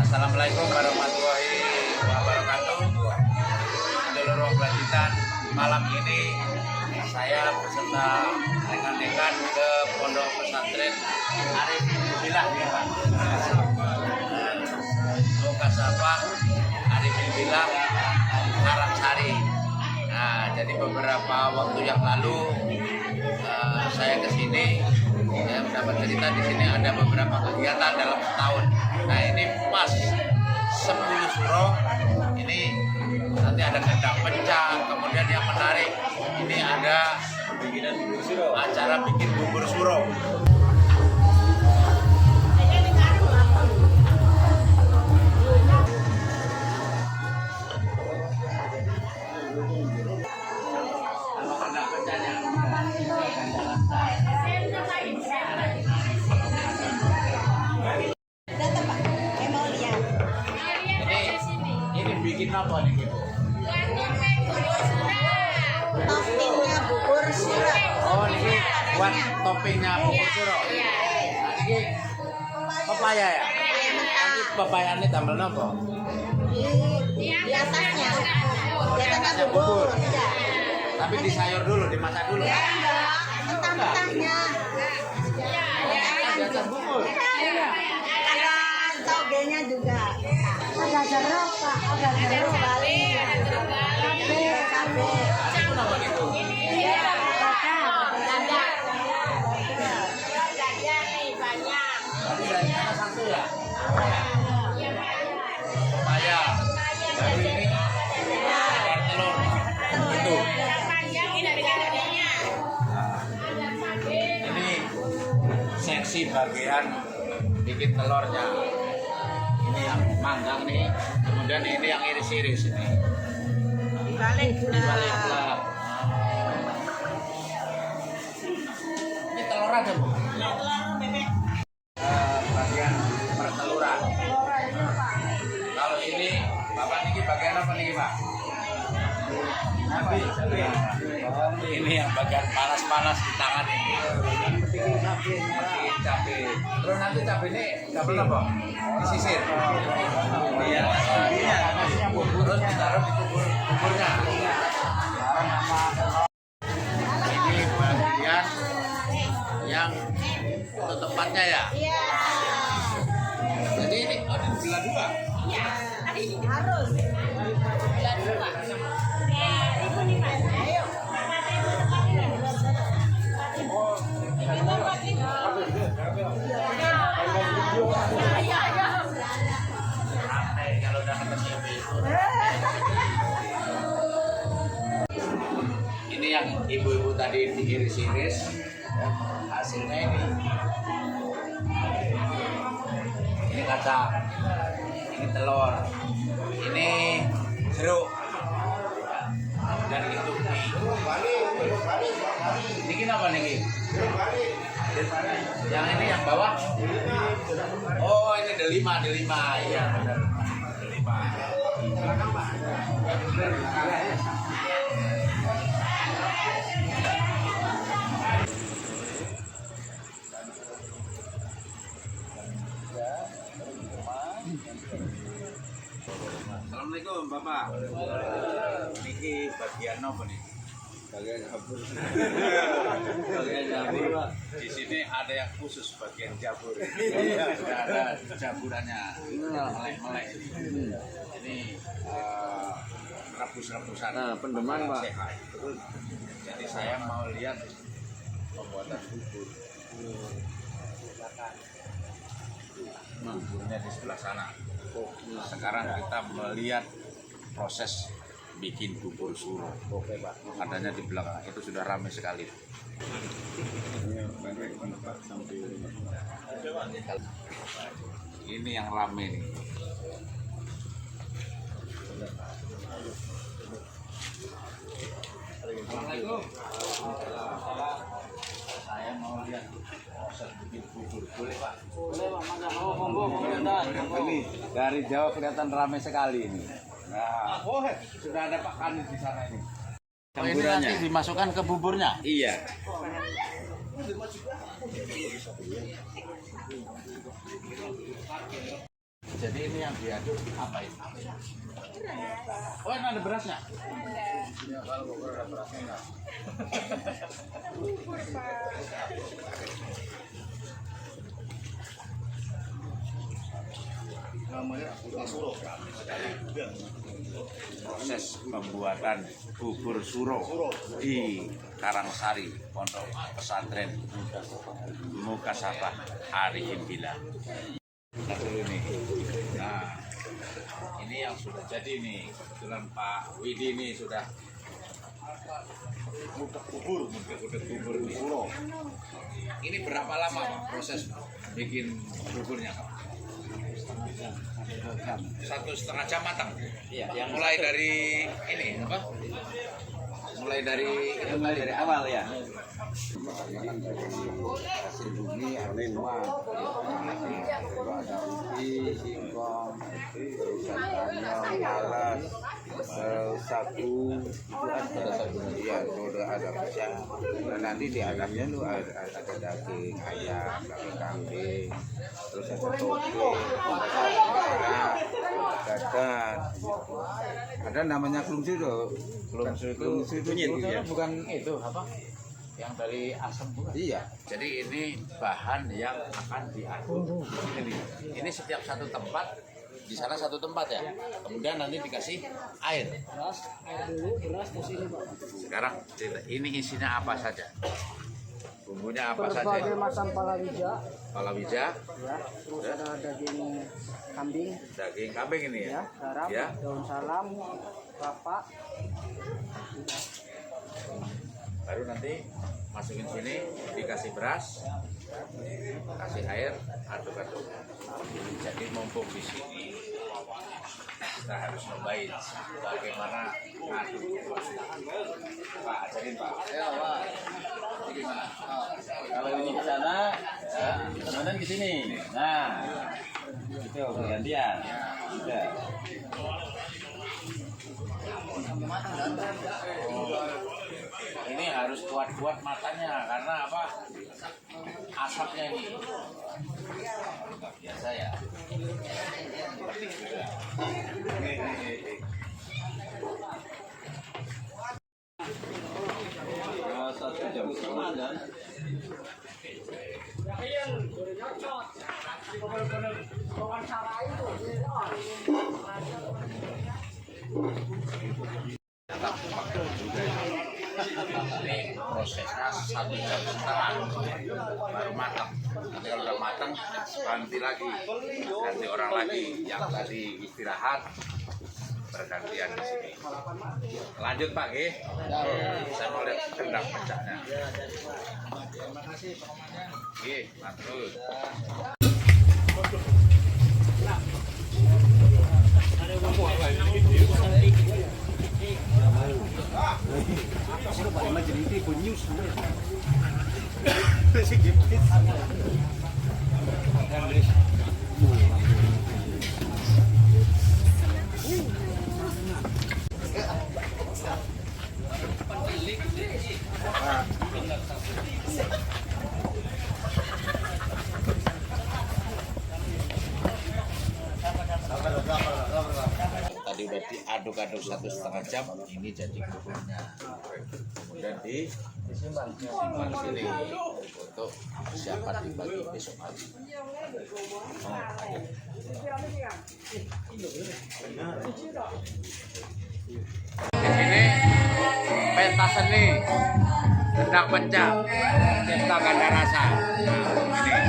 Assalamualaikum warahmatullahi wabarakatuh. Seluruh kelanjutan malam ini saya beserta rekan-rekan ke Pondok Pesantren Arif Billah ya Pak. Lokasapah Arif Billah Karangsari. Nah, jadi beberapa waktu yang lalu saya ke sini, saya mendapat cerita di sini ada beberapa kegiatan dalam setahun. Nah, ini pas 10 suro, ini nanti ada gendang pecah, kemudian yang menarik ini ada acara bikin bubur suro. Ini bikin apa nih Ibu? Toppingnya bubur suro. Oh, ini buat toppingnya bubur suro. Nah, ini pepaya ya? Nanti pepaya ini tambah apa? Di atasnya bubur. Ya. Tapi disayur dulu, dimasak dulu. Ya enggak, mentah-mentahnya. Di atas bubur. Ada togenya juga. Ada jeruk Pak, ada jeruk Bali. Cabe. Itu nama gitu. Tadi dari mana satu ya? Pepaya. Baru ini air telur. Itu. Ini seksi bagian bikin telurnya. Ini yang manggang nih, kemudian ini yang iris-iris ini. Dibalik Dibalik belak. Ini telur aja Bu. Bagian perteluran. Kalau ini Bapak niki bagian apa nih Pak? Ini yang bagian panas-panas di tangan ini. Cabai. Terus nanti cabai ini cabai apa? Disisir. Iya. Terus ditaruh di buburnya. Ini bagian yang untuk tempatnya ya. Iya. Jadi ini dibelah dua. Iya. Harus. Bulan 2. Ibu nih Mas. Ayo. Ramai kalau udah ketemu ibu. Ini yang ibu-ibu tadi diiris-iris, ya, hasilnya ini. Ini kacang, ini telur, ini jeruk, dan itu mie. Ini kenapa nih? Yang ini yang bawah? Oh, ini delima, iya benar. Delima. Assalamualaikum Bapak. Niki bagian apa nih? Bagian jabur. Bagian jabur Pak. Di sini ada yang khusus bagian jabur. Sudah ada jaburannya. Melek-melek. Ini rebus-rebusan. Nah, pendeman Pak. Sehat. Jadi saya mau lihat pembuatan bubur. Buburnya di sebelah sana. Sekarang kita melihat proses bikin bubur suro. Oke Pak. Adanya di belakang itu sudah ramai sekali. Ini yang ramai nih. Assalamualaikum. Saya mau lihat proses bikin bubur. Boleh Pak? Boleh Pak, monggo. Ini dari jauh kelihatan ramai sekali ini. Nah, sudah ada Pak Kanis di sana ini. Oh, ini nanti dimasukkan ke buburnya? Iya. Jadi ini yang diaduk apa itu? Oh, ini ada berasnya? Ya, kalau bubur ada berasnya enggak. Namanya bubur suro. Proses pembuatan bubur suro di Karangsari, Pondok Pesantren Mukasabah Arifin Bila. Nah, ini yang sudah jadi nih. Kebetulan Pak Widi ini sudah Gudeg bubur. gudeg bubur nih. Ini berapa lama Pak proses bikin buburnya Pak? 1,5 jam matang. Iya, yang Mulai dari ini apa? Mulai dari awal ya. Hasil bumi ada dua. Ada ubi, singkong, terus ada kanyang, malas, sagu, itu ada. Iya, itu ada pecah. Dan nanti di atasnya tuh ada daging ayam, daging kambing, terus ada toge, dadar. Ada namanya klungsi tuh. Klungsi itu bukan itu apa? Yang dari asam bukan? Iya. Jadi ini bahan yang akan diaduk. Ini setiap satu tempat, di sana satu tempat ya. Kemudian nanti dikasih air. beras di sini Pak. Sekarang cerita, ini isinya apa saja? Bumbunya apa saja? Berbagai macam palawija, Palawija, ya. Terus ada daging kambing, daging kambing ini ya. ya, garam, Ya. daun salam, kelapa. Baru nanti masukin sini, dikasih beras, kasih air, aduk-aduk. Jadi mumpung di sini kita harus nyobain bagaimana ngaduk. Pak, ajarin Pak. Ya, Pak. Ini gimana? Kalau ini ke sana, ya, teman ke sini. Nah, itu gantian. Udah. Ini harus kuat-kuat matanya karena apa? Asapnya ini. Nggak biasa ya. Ya, 1 jam setengah kan. Ini prosesnya 1,5 jam baru matang. Nanti kalau udah matang ganti lagi, ganti orang lagi yang tadi istirahat bergantian di sini. Lanjut Pak, G. Saya mau lihat kendang pecahnya. G, lanjut. Tadi udah diaduk-aduk 1,5 jam, ini jadi buburnya. Kemudian disimpan sini untuk siapa dibagi besok hari. Di sini pentas seni gendang pecah, cipta ganda rasa. Nah, ini.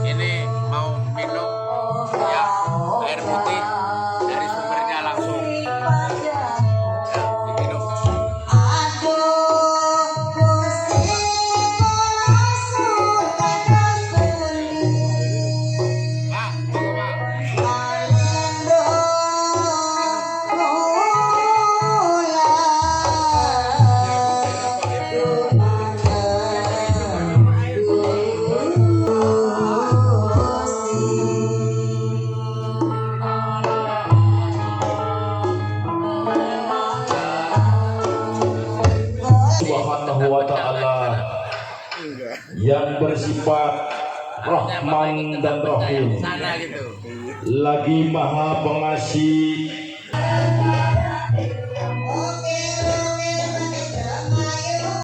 Ini mau minum ya air putih dari sumbernya langsung. Ya, diminum. Subhanahu wa Ta'ala yang bersifat Rahman dan Rahim, Sana gitu. lagi Maha Pengasih